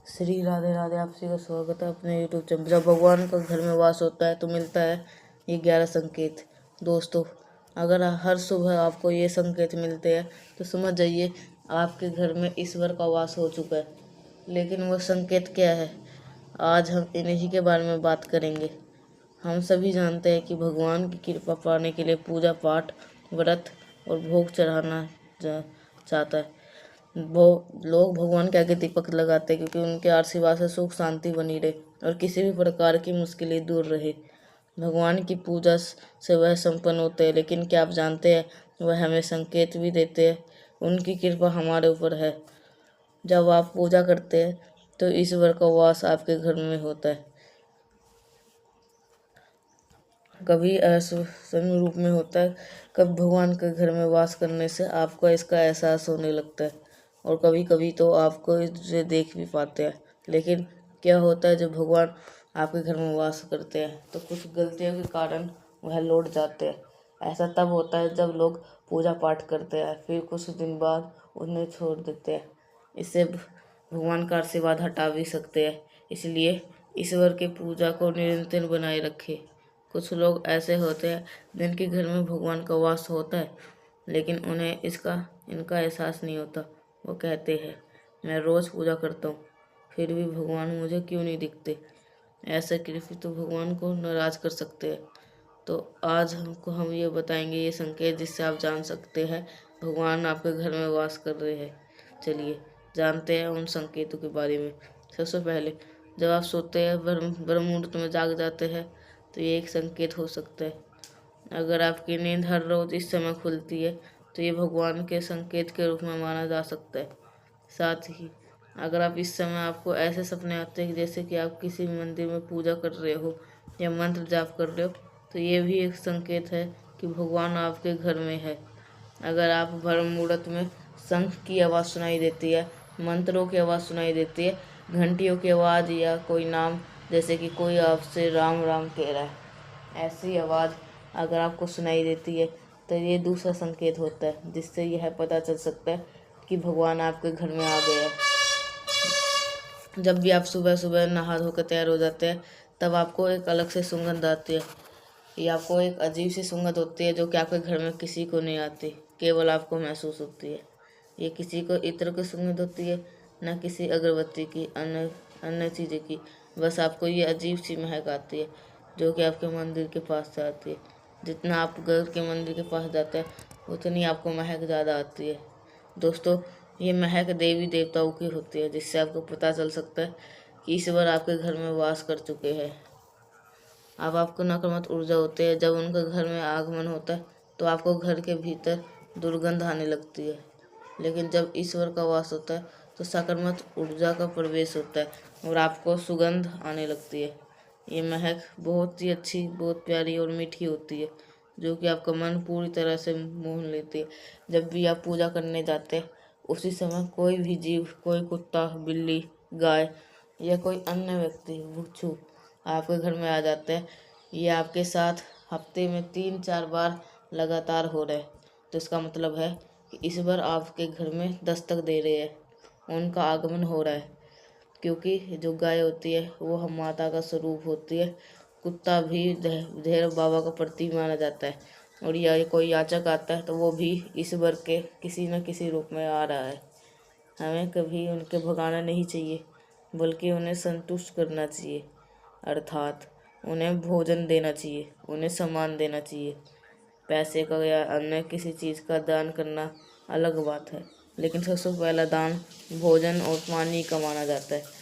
श्री राधे राधे। आप सभी का स्वागत है अपने यूट्यूब चैनल। जब भगवान का घर में वास होता है तो मिलता है ये 11 संकेत। दोस्तों, अगर हर सुबह आपको ये संकेत मिलते हैं तो समझ जाइए आपके घर में ईश्वर का वास हो चुका है। लेकिन वो संकेत क्या है, आज हम इन्हीं के बारे में बात करेंगे। हम सभी जानते हैं कि भगवान की कृपा पाने के लिए पूजा पाठ, व्रत और भोग चढ़ाना चाहता है। वो लोग भगवान के आगे दीपक लगाते हैं क्योंकि उनके आशीर्वाद से सुख शांति बनी रहे और किसी भी प्रकार की मुश्किलें दूर रहे। भगवान की पूजा से वह संपन्न होते हैं, लेकिन क्या आप जानते हैं वह हमें संकेत भी देते हैं। उनकी कृपा हमारे ऊपर है। जब आप पूजा करते हैं तो ईश्वर का वास आपके घर में होता है। कभी ऐसे रूप में होता है, कभी भगवान के घर में वास करने से आपको इसका एहसास होने लगता है और कभी कभी तो आपको इसे देख भी पाते हैं। लेकिन क्या होता है, जब भगवान आपके घर में वास करते हैं तो कुछ गलतियों के कारण वह लौट जाते हैं। ऐसा तब होता है जब लोग पूजा पाठ करते हैं फिर कुछ दिन बाद उन्हें छोड़ देते हैं। इससे भगवान का आशीर्वाद हटा भी सकते हैं। इसलिए ईश्वर की पूजा को निरंतर बनाए रखें। कुछ लोग ऐसे होते हैं जिनके घर में भगवान का वास होता है, लेकिन उन्हें इनका एहसास नहीं होता। वो कहते हैं, मैं रोज़ पूजा करता हूँ फिर भी भगवान मुझे क्यों नहीं दिखते। ऐसे कृपा तो भगवान को नाराज़ कर सकते हैं। तो आज हम ये बताएंगे ये संकेत जिससे आप जान सकते हैं भगवान आपके घर में वास कर रहे हैं। चलिए जानते हैं उन संकेतों के बारे में। सबसे पहले, जब आप सोते हैं ब्रह्म मुहूर्त में जाग जाते हैं तो ये एक संकेत हो सकता है। अगर आपकी नींद हर रोज़ इस समय खुलती है तो ये भगवान के संकेत के रूप में माना जा सकता है। साथ ही अगर आप इस समय आपको ऐसे सपने आते हैं जैसे कि आप किसी मंदिर में पूजा कर रहे हो या मंत्र जाप कर रहे हो तो ये भी एक संकेत है कि भगवान आपके घर में है। अगर आप ब्रह्म मुहूर्त में शंख की आवाज़ सुनाई देती है, मंत्रों की आवाज़ सुनाई देती है, घंटियों की आवाज़ या कोई नाम जैसे कि कोई आपसे राम राम कह रहा है, ऐसी आवाज़ अगर आपको सुनाई देती है तो ये दूसरा संकेत होता है जिससे यह पता चल सकता है कि भगवान आपके घर में आ गए हैं। जब भी आप सुबह सुबह नहा धोकर तैयार हो जाते हैं तब आपको एक अलग से सुगंध आती है। ये आपको एक अजीब सी सुगंध होती है जो कि आपके घर में किसी को नहीं आती, केवल आपको महसूस होती है। ये किसी को इत्र की सुगंध होती है, न किसी अगरबत्ती की, अन्य चीज़ें की। बस आपको ये अजीब सी महक आती है जो कि आपके मंदिर के पास से आती है। जितना आप घर के मंदिर के पास जाते हैं उतनी आपको महक ज़्यादा आती है। दोस्तों, ये महक देवी देवताओं की होती है जिससे आपको पता चल सकता है कि ईश्वर आपके घर में वास कर चुके हैं। अब आपको नकारात्मक ऊर्जा होती है, जब उनका घर में आगमन होता है तो आपको घर के भीतर दुर्गंध आने लगती है। लेकिन जब ईश्वर का वास होता है तो सकारात्मक ऊर्जा का प्रवेश होता है और आपको सुगंध आने लगती है। ये महक बहुत ही अच्छी, बहुत प्यारी और मीठी होती है जो कि आपका मन पूरी तरह से मोह लेती है। जब भी आप पूजा करने जाते हैं उसी समय कोई भी जीव, कोई कुत्ता, बिल्ली, गाय या कोई अन्य व्यक्ति, भिक्षु आपके घर में आ जाते हैं। ये आपके साथ हफ्ते में 3-4 बार लगातार हो रहा है तो इसका मतलब है कि ईश्वर आपके घर में दस्तक दे रहे हैं, उनका आगमन हो रहा है। क्योंकि जो गाय होती है वो हम माता का स्वरूप होती है। कुत्ता भी भैरव बाबा का प्रतीक माना जाता है और या कोई याचक आता है तो वो भी ईश्वर के किसी न किसी रूप में आ रहा है। हमें कभी उनके भगाना नहीं चाहिए बल्कि उन्हें संतुष्ट करना चाहिए, अर्थात उन्हें भोजन देना चाहिए, उन्हें सम्मान देना चाहिए। पैसे का या अन्य किसी चीज़ का दान करना अलग बात है, लेकिन सबसे पहला दान भोजन और पानी का माना जाता है।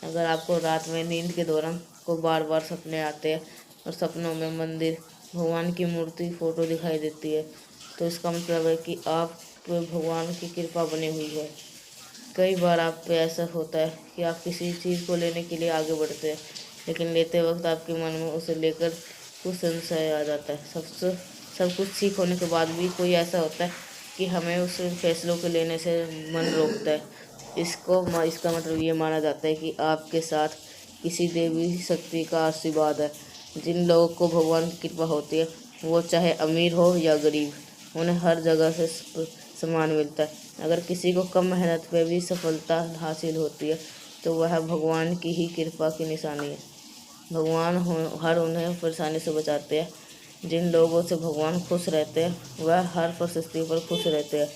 अगर आपको रात में नींद के दौरान को बार बार सपने आते हैं और सपनों में मंदिर, भगवान की मूर्ति, फोटो दिखाई देती है तो इसका मतलब है कि आप पे भगवान की कृपा बनी हुई है। कई बार आप पे ऐसा होता है कि आप किसी चीज़ को लेने के लिए आगे बढ़ते हैं, लेकिन लेते वक्त आपके मन में उसे लेकर कुछ संशय आ जाता है। सब कुछ ठीक होने के बाद भी कोई ऐसा होता है कि हमें उस फैसलों को लेने से मन रोकता है। इसका मतलब ये माना जाता है कि आपके साथ किसी देवी शक्ति का आशीर्वाद है। जिन लोगों को भगवान की कृपा होती है वो चाहे अमीर हो या गरीब, उन्हें हर जगह से सम्मान मिलता है। अगर किसी को कम मेहनत पे भी सफलता हासिल होती है तो वह भगवान की ही कृपा की निशानी है। भगवान हर उन्हें परेशानी से बचाते हैं। जिन लोगों से भगवान खुश रहते हैं वह हर परिस्थिति पर खुश रहते हैं।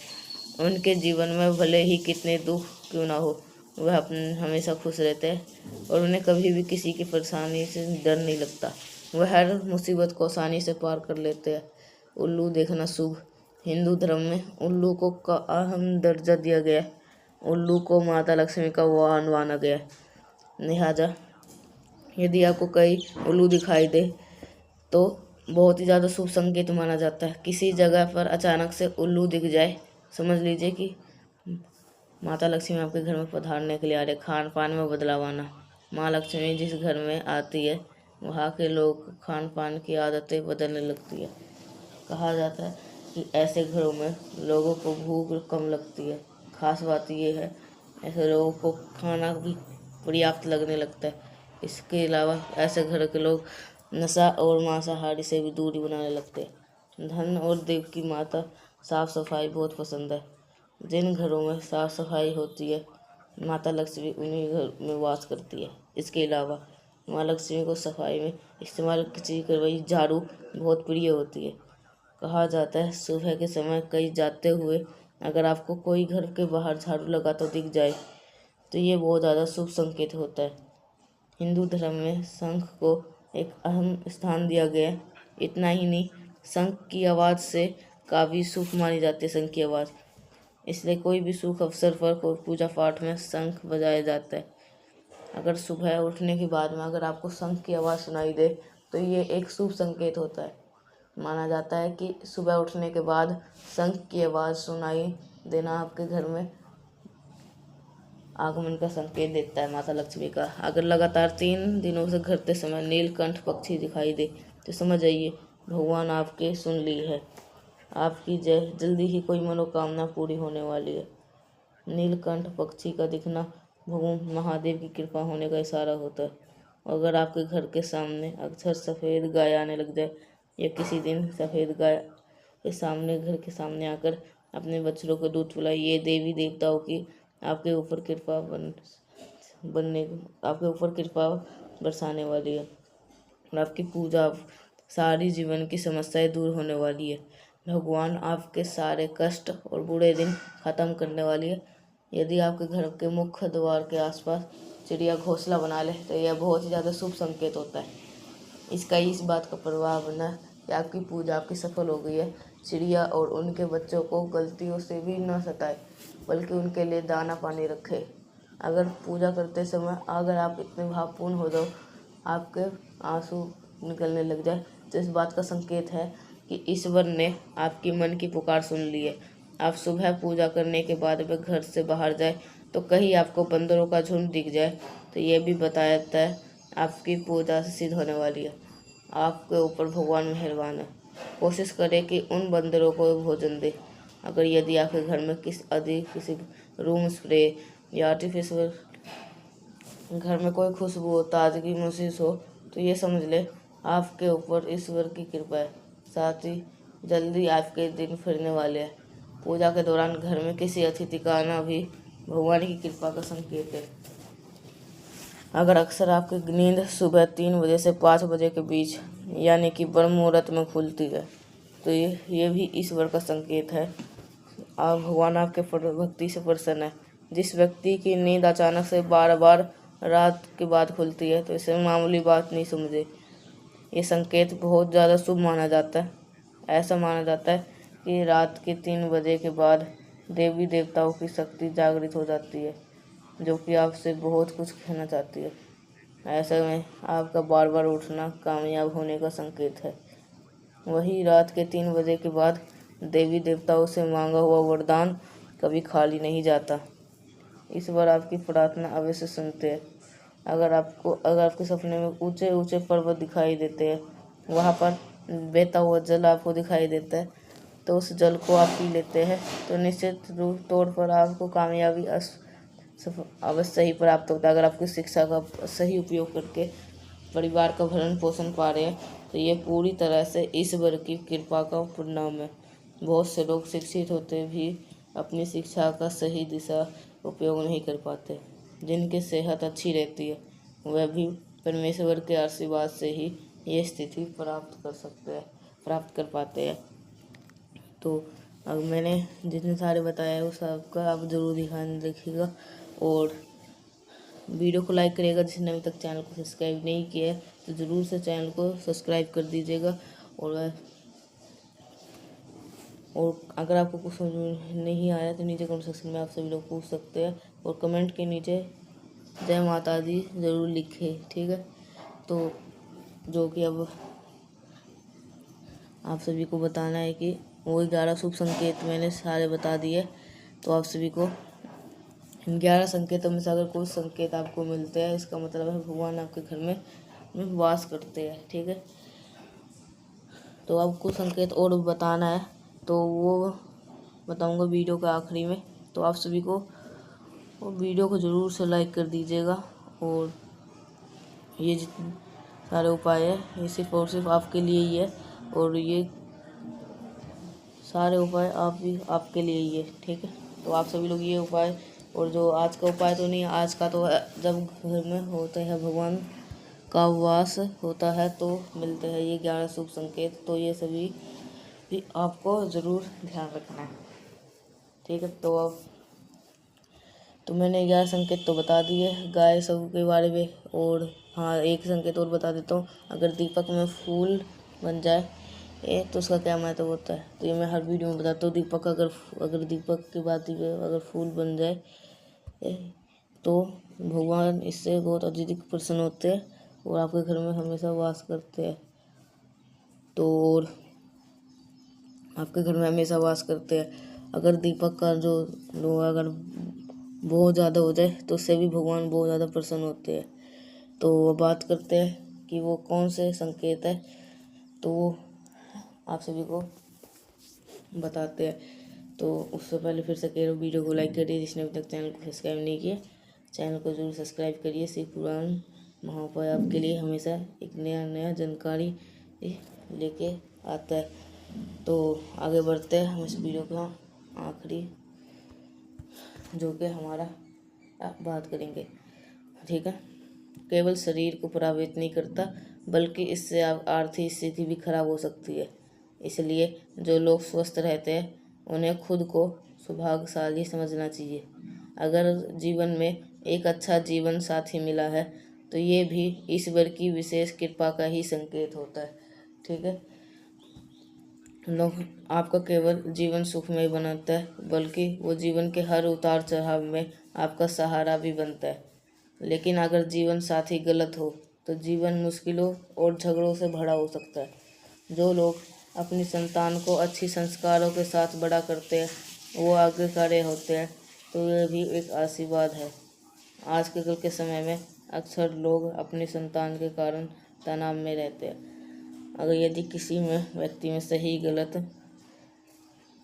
उनके जीवन में भले ही कितने दुख क्यों ना हो, वह हमेशा खुश रहते हैं और उन्हें कभी भी किसी की परेशानी से डर नहीं लगता। वह हर मुसीबत को आसानी से पार कर लेते हैं। उल्लू देखना शुभ। हिंदू धर्म में उल्लू को का अहम दर्जा दिया गया है। उल्लू को माता लक्ष्मी का वाहन माना गया है। लिहाजा यदि आपको कई उल्लू दिखाई दे तो बहुत ही ज़्यादा शुभ संकेत माना जाता है। किसी जगह पर अचानक से उल्लू दिख जाए, समझ लीजिए कि माता लक्ष्मी आपके घर में पधारने के लिए आ रहे। खान पान में बदलाव आना। माँ लक्ष्मी जिस घर में आती है वहाँ के लोग खान पान की आदतें बदलने लगती है। कहा जाता है कि ऐसे घरों में लोगों को भूख कम लगती है। खास बात यह है ऐसे लोगों को खाना भी पर्याप्त लगने लगता है। इसके अलावा ऐसे घर के लोग नशा और मांसाहारी से भी दूरी बनाने लगते हैं। धन और देव की माता साफ सफाई बहुत पसंद है। जिन घरों में साफ सफाई होती है माता लक्ष्मी उन्हीं घर में वास करती है। इसके अलावा माँ लक्ष्मी को सफाई में इस्तेमाल की गई झाड़ू बहुत प्रिय होती है। कहा जाता है सुबह के समय कहीं जाते हुए अगर आपको कोई घर के बाहर झाड़ू लगाता दिख जाए तो ये बहुत ज़्यादा शुभ संकेत होता है। हिंदू धर्म में शंख को एक अहम स्थान दिया गया है। इतना ही नहीं, शंख की आवाज़ से काफ़ी शुभ मानी जाती है शंख की आवाज़। इसलिए कोई भी शुभ अवसर पर कोई पूजा पाठ में शंख बजाया जाता है। अगर सुबह उठने के बाद में अगर आपको शंख की आवाज़ सुनाई दे तो ये एक शुभ संकेत होता है। माना जाता है कि सुबह उठने के बाद शंख की आवाज़ सुनाई देना आपके घर में आगमन का संकेत देता है माता लक्ष्मी का। अगर लगातार 3 दिनों से घरते समय नीलकंठ पक्षी दिखाई दे तो समझ जाइए भगवान आपके सुन ली है। आपकी जल्दी ही कोई मनोकामना पूरी होने वाली है। नीलकंठ पक्षी का दिखना भगवान महादेव की कृपा होने का इशारा होता है। अगर आपके घर के सामने अक्सर सफ़ेद गाय आने लग जाए या किसी दिन सफ़ेद गाय के सामने घर के सामने आकर अपने बछड़ों को दूध पिलाए, ये देवी देवताओं की आपके ऊपर कृपा बरसाने वाली है और आपकी पूजा सारी जीवन की समस्याएं दूर होने वाली है। भगवान आपके सारे कष्ट और बुरे दिन ख़त्म करने वाली है। यदि आपके घर के मुख्य द्वार के आसपास चिड़िया घोंसला बना ले तो यह बहुत ही ज़्यादा शुभ संकेत होता है। इसका इस बात का प्रभाव बना है कि आपकी पूजा आपकी सफल हो गई है। चिड़िया और उनके बच्चों को गलतियों से भी न सताए बल्कि उनके लिए दाना पानी रखे। अगर पूजा करते समय अगर आप इतने भावपूर्ण हो जाओ आपके आंसू निकलने लग जाए तो इस बात का संकेत है कि ईश्वर ने आपकी मन की पुकार सुन ली है। आप सुबह पूजा करने के बाद में घर से बाहर जाए तो कहीं आपको बंदरों का झुंड दिख जाए तो ये भी बताया जाता है आपकी पूजा सिद्ध होने वाली है। आपके ऊपर भगवान मेहरबान है। कोशिश करें कि उन बंदरों को भोजन दे। अगर यदि आपके घर में किसी रूम स्प्रे या आर्टिफिशियल घर में कोई खुशबू हो, ताजगी महसूस हो तो ये समझ ले आपके ऊपर ईश्वर की कृपा है। साथ ही जल्दी आपके दिन फिरने वाले हैं। पूजा के दौरान घर में किसी अतिथि का आना भी भगवान की कृपा का संकेत है। अगर अक्सर आपकी नींद सुबह 3 बजे से 5 बजे के बीच यानी कि ब्रह्म मुहूर्त में खुलती है तो ये भी ईश्वर का संकेत है। आप भगवान आपके भक्ति से प्रसन्न है। जिस व्यक्ति की नींद अचानक से बार रात के बाद खुलती है तो इसे मामूली बात नहीं समझे। ये संकेत बहुत ज़्यादा शुभ माना जाता है। ऐसा माना जाता है कि रात के 3 बजे के बाद देवी देवताओं की शक्ति जागृत हो जाती है जो कि आपसे बहुत कुछ कहना चाहती है। ऐसे में आपका बार उठना कामयाब होने का संकेत है। वही रात के 3 बजे के बाद देवी देवताओं से मांगा हुआ वरदान कभी खाली नहीं जाता। इस बार आपकी प्रार्थना अवश्य सुनते हैं। अगर आपके सपने में ऊंचे ऊंचे पर्वत दिखाई देते हैं, वहाँ पर बहता हुआ जल आपको दिखाई देता है तो उस जल को आप पी लेते हैं तो निश्चित रूप तौर पर आपको कामयाबी अवश्य ही प्राप्त होता है। अगर आपकी शिक्षा का सही उपयोग करके परिवार का भरण पोषण पा रहे हैं तो ये पूरी तरह से ईश्वर की कृपा का परिणाम है। बहुत से लोग शिक्षित होते भी अपनी शिक्षा का सही दिशा उपयोग नहीं कर पाते। जिनकी सेहत अच्छी रहती है वह भी परमेश्वर के आशीर्वाद से ही ये स्थिति प्राप्त कर पाते हैं। तो अब मैंने जितने सारे बताया है वो सबका आप ज़रूर ध्यान रखिएगा और वीडियो को लाइक करिएगा। जिसने अभी तक चैनल को सब्सक्राइब नहीं किया है तो ज़रूर से चैनल को सब्सक्राइब कर दीजिएगा। और अगर आपको कुछ समझ में नहीं आया तो नीचे कमेंट सेक्शन में आप सभी लोग पूछ सकते हैं और कमेंट के नीचे जय माता दी ज़रूर लिखें, ठीक है। तो जो कि अब आप सभी को बताना है कि वो 11 शुभ संकेत मैंने सारे बता दिए। तो आप सभी को इन 11 संकेतों में से अगर कोई संकेत आपको मिलते हैं इसका मतलब है भगवान आपके घर में वास करते हैं, ठीक है। तो अब कुछ संकेत और बताना है तो वो बताऊंगा वीडियो के आखिरी में। तो आप सभी को वीडियो को ज़रूर से लाइक कर दीजिएगा और ये जितने सारे उपाय है ये सिर्फ और सिर्फ आपके लिए ही है और ये सारे उपाय आपके लिए ही है, ठीक है। तो आप सभी लोग ये उपाय और जो आज का उपाय तो नहीं, आज का तो जब घर में होते हैं भगवान का वास होता है तो मिलते हैं ये 11 शुभ संकेत। तो ये सभी भी आपको ज़रूर ध्यान रखना है, ठीक है। तो मैंने 11 संकेत तो बता दिए गाय सब के बारे में। और हाँ, एक संकेत और बता देता हूँ, अगर दीपक में फूल बन जाए तो उसका क्या महत्व होता है। तो ये मैं हर वीडियो में बताता हूँ। दीपक अगर दीपक की बात अगर फूल बन जाए तो भगवान इससे बहुत अत्यधिक प्रसन्न होते हैं और आपके घर में हमेशा वास करते हैं। तो और आपके घर में हमेशा वास करते हैं। अगर दीपक का जो अगर बहुत ज़्यादा हो जाए तो उससे भी भगवान बहुत ज़्यादा प्रसन्न होते हैं। तो बात करते हैं कि वो कौन से संकेत है, तो वो आप सभी को बताते हैं। तो उससे पहले फिर से कह रहा हूँ, वीडियो को लाइक करिए। जिसने अभी तक चैनल को सब्सक्राइब नहीं किया चैनल को ज़रूर सब्सक्राइब करिए। शिव पुराण महाउपाय आपके लिए हमेशा एक नया जानकारी लेके आता है। तो आगे बढ़ते हैं हम इस वीडियो का आखिरी जो कि हमारा बात करेंगे, ठीक है। केवल शरीर को प्रभावित नहीं करता बल्कि इससे आर्थिक स्थिति भी खराब हो सकती है। इसलिए जो लोग स्वस्थ रहते हैं उन्हें खुद को सौभाग्यशाली समझना चाहिए। अगर जीवन में एक अच्छा जीवन साथी मिला है तो ये भी ईश्वर की विशेष कृपा का ही संकेत होता है, ठीक है। लोग आपका केवल जीवन सुखमय बनाता है बल्कि वो जीवन के हर उतार चढ़ाव में आपका सहारा भी बनता है। लेकिन अगर जीवन साथी गलत हो तो जीवन मुश्किलों और झगड़ों से भरा हो सकता है। जो लोग अपनी संतान को अच्छी संस्कारों के साथ बड़ा करते हैं वो आज्ञाकारी होते हैं, तो यह भी एक आशीर्वाद है। आजकल के समय में अक्सर लोग अपनी संतान के कारण तनाव में रहते हैं। अगर यदि किसी में व्यक्ति में सही गलत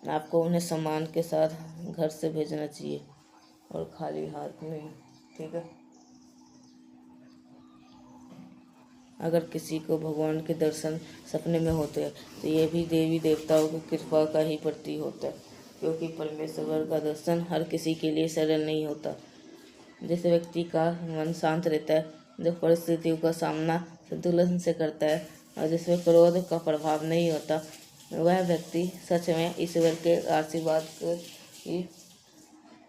आपको उन्हें सम्मान के साथ घर से भेजना चाहिए और खाली हाथ नहीं, ठीक है। अगर किसी को भगवान के दर्शन सपने में होते हैं तो ये भी देवी देवताओं की कृपा का ही प्रतीक होता है, क्योंकि परमेश्वर का दर्शन हर किसी के लिए सरल नहीं होता। जिस व्यक्ति का मन शांत रहता है, जो परिस्थितियों का सामना संतुलन से करता है और जिसमें क्रोध का प्रभाव नहीं होता, वह व्यक्ति सच में ईश्वर के आशीर्वाद की।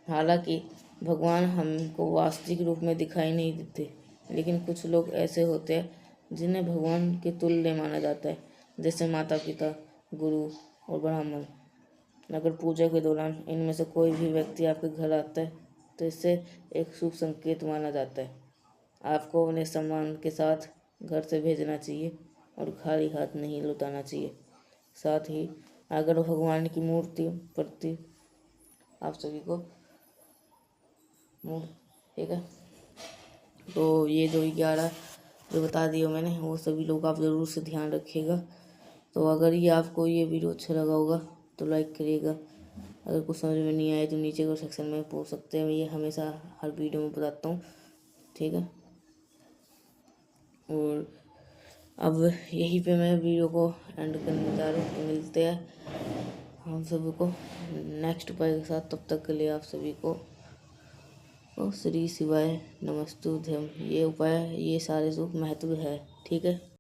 हालांकि भगवान हमको वास्तविक रूप में दिखाई नहीं देते, लेकिन कुछ लोग ऐसे होते हैं जिन्हें भगवान के तुल्य माना जाता है, जैसे माता पिता, गुरु और ब्राह्मण। अगर पूजा के दौरान इनमें से कोई भी व्यक्ति आपके घर आता है तो इससे एक शुभ संकेत माना जाता है। आपको उन्हें सम्मान के साथ घर से भेजना चाहिए और खाली हाथ नहीं लौटाना चाहिए। साथ ही अगर भगवान की मूर्ति प्रति आप सभी को ठीक है। तो ये जो 11 जो बता दिया मैंने वो सभी लोग आप ज़रूर से ध्यान रखिएगा। तो अगर ये आपको ये वीडियो अच्छा लगा होगा तो लाइक करिएगा। अगर कुछ समझ में नहीं आए तो नीचे को सेक्शन में पूछ सकते हैं, मैं ये हमेशा हर वीडियो में बताता हूँ, ठीक है। और अब यहीं पे मैं वीडियो को एंड करने जा रहा हूँ। मिलते हैं हम सभी को नेक्स्ट उपाय के साथ, तब तक के लिए आप सभी को और श्री शिवाय नमस्तुभ्यम। ये उपाय, ये सारे शुभ महत्व है। ठीक है।